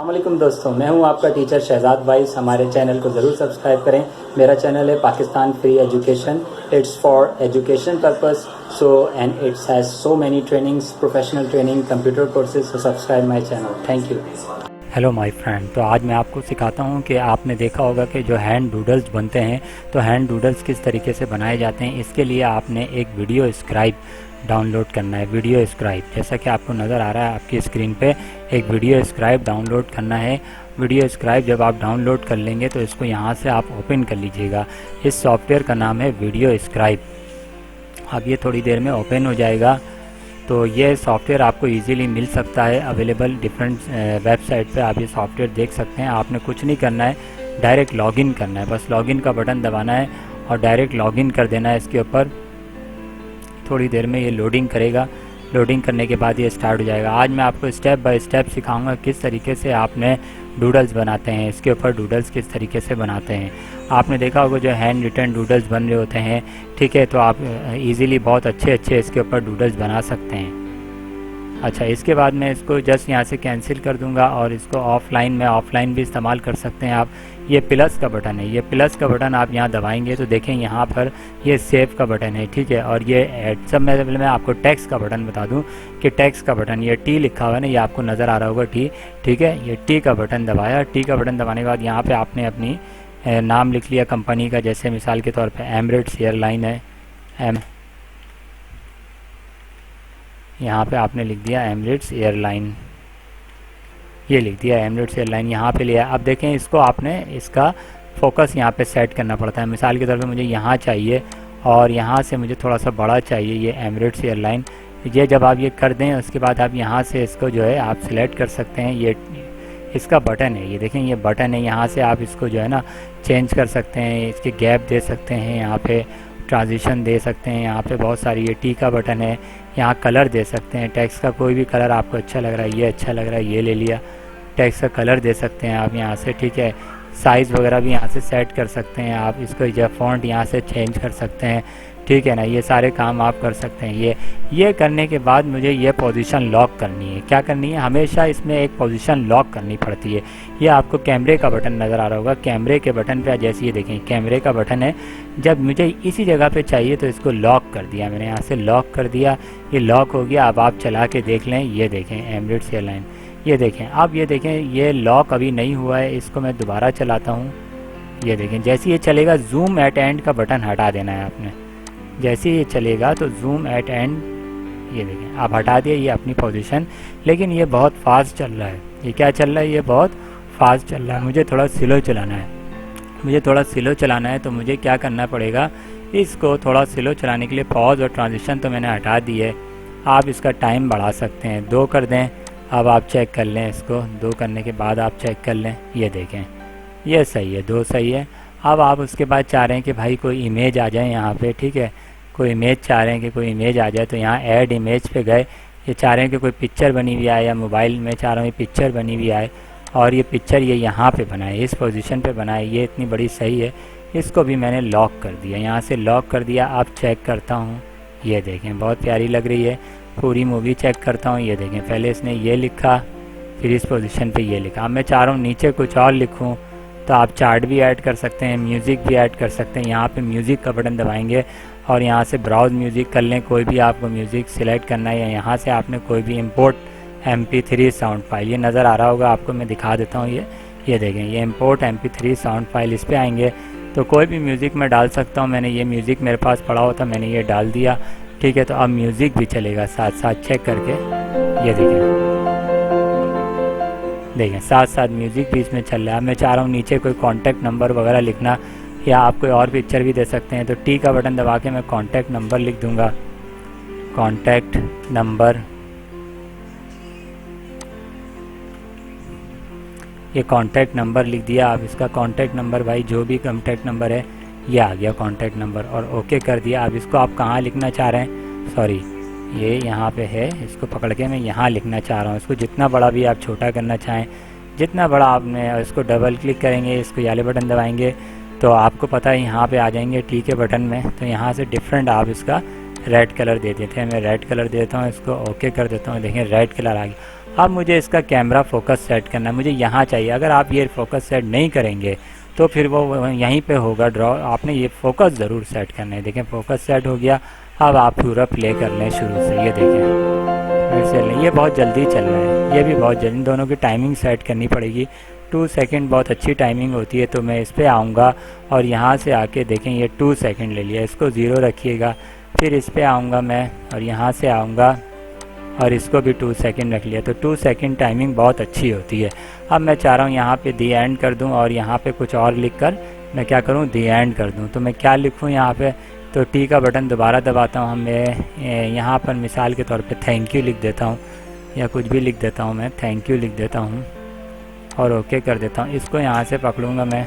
अस्सलामुअलैकुम दोस्तों, मैं हूं आपका टीचर शहजाद वाइस। हमारे चैनल को ज़रूर सब्सक्राइब करें। मेरा चैनल है Pakistan free education. It's for education purpose and it's has so many trainings, professional training, computer courses. So subscribe my channel. Thank you. Hello my friend, तो आज मैं आपको सिखाता हूं कि आपने देखा होगा कि जो हैंड डूडल्स बनते हैं, तो हैंड डूडल्स किस तरीके से बनाए जाते हैं। इसके लिए आपने एक वीडियो स्क्राइब डाउनलोड करना है। वीडियो स्क्राइब जैसा कि आपको नज़र आ रहा है आपकी स्क्रीन पे, एक वीडियो स्क्राइब डाउनलोड करना है। वीडियो स्क्राइब जब आप डाउनलोड कर लेंगे तो इसको यहाँ से आप ओपन कर लीजिएगा। इस सॉफ्टवेयर का नाम है वीडियो स्क्राइब। अब ये थोड़ी देर में ओपन हो जाएगा। तो ये सॉफ्टवेयर आपको इजीली मिल सकता है, अवेलेबल डिफरेंट वेबसाइट पे आप ये सॉफ्टवेयर देख सकते हैं। आपने कुछ नहीं करना है, डायरेक्ट लॉगिन करना है। बस लॉगिन का बटन दबाना है और डायरेक्ट लॉगिन कर देना है इसके ऊपर। थोड़ी देर में ये लोडिंग करेगा। लोडिंग करने के बाद ये स्टार्ट हो जाएगा। आज मैं आपको स्टेप बाय स्टेप सिखाऊंगा किस तरीके से आपने डूडल्स बनाते हैं। इसके ऊपर डूडल्स किस तरीके से बनाते हैं। आपने देखा होगा जो हैंड रिटन डूडल्स बन रहे होते हैं, ठीक है, तो आप इजीली बहुत अच्छे इसके ऊपर डूडल्स बना सकते हैं। अच्छा, इसके बाद मैं इसको जस्ट यहाँ से कैंसिल कर दूंगा और इसको ऑफलाइन भी इस्तेमाल कर सकते हैं आप। ये प्लस का बटन है, ये प्लस का बटन आप यहाँ दबाएंगे तो देखें यहाँ पर ये सेव का बटन है, ठीक है। और ये ऐड सब में मैं आपको टैक्स का बटन बता दूं कि टैक्स का बटन, ये टी लिखा हुआ है ना, ये आपको नज़र आ रहा होगा टी, ठीक है। ये टी का बटन दबाया। टी का बटन दबाने के बाद यहाँ पर आपने अपनी नाम लिख लिया कंपनी का। जैसे मिसाल के तौर पर एमिरेट्स एयरलाइन है, यहाँ पे आपने लिख दिया एमिरेट्स एयरलाइन, ये लिख दिया एमिरेट्स एयरलाइन, यहाँ पे लिया। अब देखें इसको आपने इसका फोकस यहाँ पे सेट करना पड़ता है। मिसाल के तौर पे मुझे यहाँ चाहिए और यहाँ से मुझे थोड़ा सा बड़ा चाहिए ये एमिरेट्स एयरलाइन। ये जब आप ये कर दें उसके बाद आप यहाँ से इसको जो है आप सिलेक्ट कर सकते हैं। ये इसका बटन है, ये देखें ये बटन है। यहाँ से आप इसको जो है ना चेंज कर सकते हैं, इसके गैप दे सकते हैं, यहाँ पे ट्रांजिशन दे सकते हैं। यहाँ पे बहुत सारी, ये टी का बटन है, यहाँ कलर दे सकते हैं। टेक्स्ट का कोई भी कलर आपको अच्छा लग रहा है, ये अच्छा लग रहा है, ये ले लिया। टेक्स्ट का कलर दे सकते हैं आप यहाँ से, ठीक है। साइज़ वगैरह भी यहाँ से सेट कर सकते हैं आप। इसको जो फ़ॉन्ट यहाँ से चेंज कर सकते हैं, ठीक है ना। ये सारे काम आप कर सकते हैं। ये करने के बाद मुझे ये पोजीशन लॉक करनी है। क्या करनी है, हमेशा इसमें एक पोजीशन लॉक करनी पड़ती है। ये आपको कैमरे का बटन नज़र आ रहा होगा। कैमरे के बटन पे जैसे ये देखें कैमरे का बटन है। जब मुझे इसी जगह पे चाहिए तो इसको लॉक कर दिया मैंने, यहाँ से लॉक कर दिया। ये लॉक हो गया। अब आप चला के देख लें, ये देखें एमिरेट्स एयरलाइन, ये देखें। अब ये देखें ये लॉक अभी नहीं हुआ है, इसको मैं दोबारा चलाता हूँ। ये देखें जैसे ये चलेगा, जूम एट एंड का बटन हटा देना है आपने। जैसे ये चलेगा तो जूम एट एंड, ये देखें आप हटा दिए ये अपनी पोजीशन। लेकिन ये बहुत फास्ट चल रहा है। ये क्या चल रहा है, ये बहुत फास्ट चल रहा है। मुझे थोड़ा स्लो चलाना है, मुझे थोड़ा स्लो चलाना है। तो मुझे क्या करना पड़ेगा, इसको थोड़ा स्लो चलाने के लिए पॉज और ट्रांजिशन तो मैंने हटा दी है। आप इसका टाइम बढ़ा सकते हैं, 2 कर दें। अब आप चेक कर लें इसको, 2 करने के बाद आप चेक कर लें, ये देखें ये सही है, 2 सही है। अब आप उसके बाद चाह रहे हैं कि भाई कोई इमेज आ जाए यहाँ पे, ठीक है, कोई इमेज चाह रहे हैं कि कोई इमेज आ जाए। तो यहाँ ऐड इमेज पे गए। ये चाह रहे हैं कि कोई पिक्चर बनी हुई आए, या मोबाइल में चाह रहा हूँ ये पिक्चर बनी हुई आए और ये पिक्चर ये यहाँ पे बनाए, इस पोजीशन पे बनाए। ये इतनी बड़ी सही है। इसको भी मैंने लॉक कर दिया, यहाँ से लॉक कर दिया। अब चेक करता हूँ, ये देखें बहुत प्यारी लग रही है। पूरी मूवी चेक करता हूँ, ये देखें पहले इसने ये लिखा, फिर इस पोजीशन पे ये लिखा। अब मैं चाह रहा हूँ नीचे कुछ और लिखूँ, तो आप चार्ट भी ऐड कर सकते हैं, म्यूज़िक भी ऐड कर सकते हैं। यहाँ पे म्यूज़िक का बटन दबाएंगे और यहाँ से ब्राउज़ म्यूज़िक कर लें। कोई भी आपको म्यूज़िक सिलेक्ट करना है, या यहाँ से आपने कोई भी इंपोर्ट MP3 साउंड फाइल, ये नज़र आ रहा होगा आपको, मैं दिखा देता हूँ। ये देखें ये इंपोर्ट MP3 साउंड फाइल, इस पर आएंगे तो कोई भी म्यूज़िक मैं डाल सकता हूँ। मैंने ये म्यूज़िक मेरे पास पड़ा हुआ था, मैंने ये डाल दिया, ठीक है। तो अब म्यूज़िक भी चलेगा साथ साथ चेक करके, ये देखें साथ साथ म्यूज़िक भी इसमें चल रहा है। मैं चाह रहा हूँ नीचे कोई कॉन्टैक्ट नंबर वगैरह लिखना, या आप कोई और पिक्चर भी दे सकते हैं। तो टी का बटन दबा के मैं कॉन्टैक्ट नंबर लिख दूँगा, कॉन्टैक्ट नंबर। ये कॉन्टैक्ट नंबर लिख दिया। आप इसका कॉन्टैक्ट नंबर, भाई जो भी कॉन्टैक्ट नंबर है ये आ गया कॉन्टैक्ट नंबर, और ओके कर दिया। अब इसको आप कहाँ लिखना चाह रहे हैं, सॉरी ये यहाँ पे है, इसको पकड़ के मैं यहाँ लिखना चाह रहा हूँ। इसको जितना बड़ा भी आप छोटा करना चाहें, जितना बड़ा आपने, इसको डबल क्लिक करेंगे, इसको वाले बटन दबाएंगे तो आपको पता है यहाँ पे आ जाएंगे टी के बटन में। तो यहाँ से डिफरेंट आप इसका रेड कलर दे देते हैं। मैं रेड कलर देता हूँ, इसको ओके कर देता हूँ। देखें रेड कलर आ गया। अब मुझे इसका कैमरा फोकस सेट करना है, मुझे यहाँ चाहिए। अगर आप ये फोकस सेट नहीं करेंगे तो फिर वो यहीं पे होगा ड्रॉ। आपने ये फोकस ज़रूर सेट करना है। देखें फोकस सेट हो गया। अब आप पूरा प्ले कर लें शुरू से। ये देखें फिर से लें, ये बहुत जल्दी चल रहा है, ये भी बहुत जल्दी। दोनों की टाइमिंग सेट करनी पड़ेगी। 2 सेकंड बहुत अच्छी टाइमिंग होती है। तो मैं इस पर आऊँगा और यहाँ से आके देखें ये 2 सेकंड ले लिया, इसको 0 रखिएगा। फिर इस पर आऊँगा मैं और यहाँ से आऊँगा और इसको भी 2 सेकंड रख लिया। तो 2 सेकंड टाइमिंग बहुत अच्छी होती है। अब मैं चाह रहा हूँ यहाँ पे दी एंड कर दूँ और यहाँ पे कुछ और लिख कर मैं क्या करूँ, दी एंड कर दूँ। तो मैं क्या लिखूँ यहाँ पे, तो टी का बटन दोबारा दबाता हूँ। मैं यहाँ पर मिसाल के तौर पे थैंक यू लिख देता हूँ या कुछ भी लिख देता हूँ, मैं थैंक यू लिख देता हूँ और ओके कर देता हूँ। इसको यहाँ से पकड़ूँगा मैं,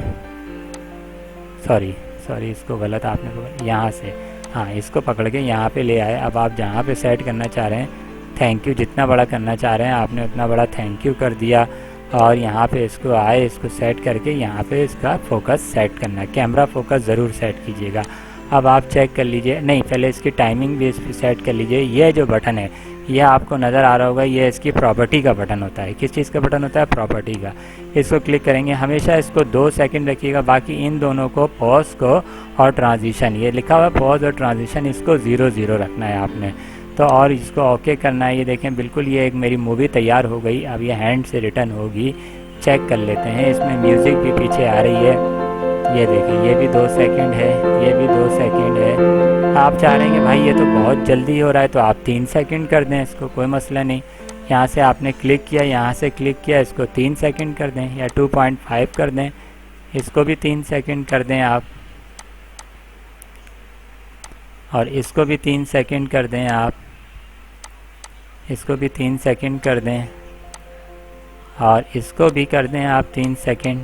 सॉरी इसको गलत आपने पकड़ा, यहाँ से, हाँ इसको पकड़ के यहाँ पे ले आए। अब आप जहाँ पे सेट करना चाह रहे हैं थैंक यू, जितना बड़ा करना चाह रहे हैं आपने उतना बड़ा थैंक यू कर दिया और यहाँ पे इसको आए, इसको सेट करके यहाँ पे इसका फोकस सेट करना है। कैमरा फोकस ज़रूर सेट कीजिएगा। अब आप चेक कर लीजिए, नहीं पहले इसकी टाइमिंग भी इस पर सेट कर लीजिए। ये जो बटन है ये आपको नज़र आ रहा होगा, ये इसकी प्रॉपर्टी का बटन होता है। किस चीज़ का बटन होता है, प्रॉपर्टी का। इसको क्लिक करेंगे, हमेशा इसको 2 सेकंड रखिएगा। बाकी इन दोनों को पॉज को और ट्रांजिशन, ये लिखा हुआ है पॉज और ट्रांजिशन, इसको 0 रखना है आपने। तो और इसको ओके करना है। ये देखें बिल्कुल ये एक मेरी मूवी तैयार हो गई। अब ये हैंड से रिटर्न होगी, चेक कर लेते हैं। इसमें म्यूज़िक भी पीछे आ रही है, ये देखें ये भी 2 सेकंड है, ये भी 2 सेकंड है। आप चाह रहे हैं कि भाई ये तो बहुत जल्दी हो रहा है तो आप 3 सेकंड कर दें, इसको कोई मसला नहीं। यहाँ से आपने क्लिक किया, यहाँ से क्लिक किया, इसको 3 सेकंड कर दें या 2.5 कर दें, इसको भी 3 सेकंड कर दें आप, और इसको भी 3 सेकंड कर दें आप, इसको भी 3 सेकंड कर दें और इसको भी कर दें आप 3 सेकंड।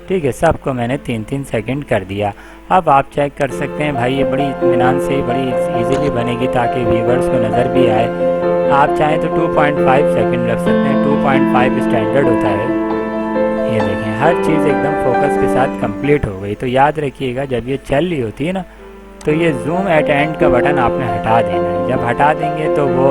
ठीक है, सबको मैंने 3-3 सेकंड कर दिया। अब आप चेक कर सकते हैं भाई ये बड़ी इत्मीनान से बड़ी इजीली बनेगी ताकि व्यूवर्स को नज़र भी आए। आप चाहें तो 2.5 सेकंड रख सकते हैं, 2.5 स्टैंडर्ड होता है। ये देखें हर चीज़ एकदम फोकस के साथ कंप्लीट हो गई। तो याद रखिएगा जब ये चल रही होती है ना तो ये जूम एट एंड का बटन आपने हटा देना है। जब हटा देंगे तो वो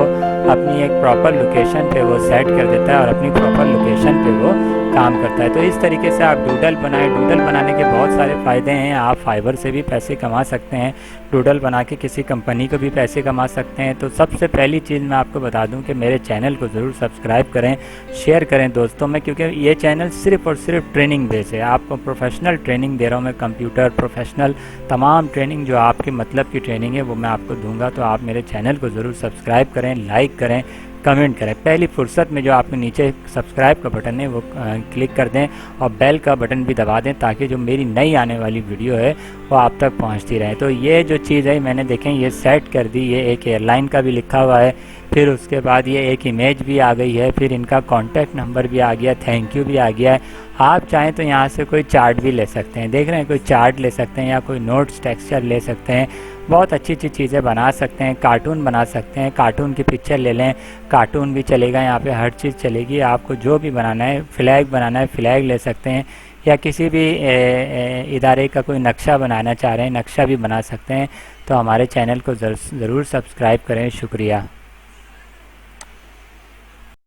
अपनी एक प्रॉपर लोकेशन पे वो सेट कर देता है और अपनी प्रॉपर लोकेशन पे वो काम करता है। तो इस तरीके से आप डूडल बनाएं। डूडल बनाने के बहुत सारे फ़ायदे हैं। आप फाइबर से भी पैसे कमा सकते हैं, डूडल बना के किसी कंपनी को भी पैसे कमा सकते हैं। तो सबसे पहली चीज़ मैं आपको बता दूं कि मेरे चैनल को ज़रूर सब्सक्राइब करें, शेयर करें दोस्तों में, क्योंकि ये चैनल सिर्फ़ और सिर्फ ट्रेनिंग बेस है। आपको प्रोफेशनल ट्रेनिंग दे रहा हूँ मैं, कंप्यूटर प्रोफेशनल तमाम ट्रेनिंग जो आपके मतलब की ट्रेनिंग है वो मैं आपको दूंगा। तो आप मेरे चैनल को ज़रूर सब्सक्राइब करें, लाइक करें, कमेंट करें। पहली फुर्सत में जो आपके नीचे सब्सक्राइब का बटन है वो क्लिक कर दें और बेल का बटन भी दबा दें ताकि जो मेरी नई आने वाली वीडियो है वो आप तक पहुंचती रहे। तो ये जो चीज़ है मैंने देखें ये सेट कर दी। ये एक एयरलाइन का भी लिखा हुआ है, फिर उसके बाद ये एक इमेज भी आ गई है, फिर इनका कॉन्टैक्ट नंबर भी आ गया, थैंक यू भी आ गया है। आप चाहें तो यहाँ से कोई चार्ट भी ले सकते हैं, देख रहे हैं, कोई चार्ट ले सकते हैं या कोई नोट्स टेक्सचर ले सकते हैं। बहुत अच्छी अच्छी चीज़ें बना सकते हैं, कार्टून बना सकते हैं, कार्टून की पिक्चर ले लें, कार्टून भी चलेगा, यहाँ पे हर चीज़ चलेगी। आपको जो भी बनाना है, फ्लैग बनाना है फ्लैग ले सकते हैं, या किसी भी इदारे का कोई नक्शा बनाना चाह रहे हैं नक्शा भी बना सकते हैं। तो हमारे चैनल को ज़रूर सब्सक्राइब करें। शुक्रिया।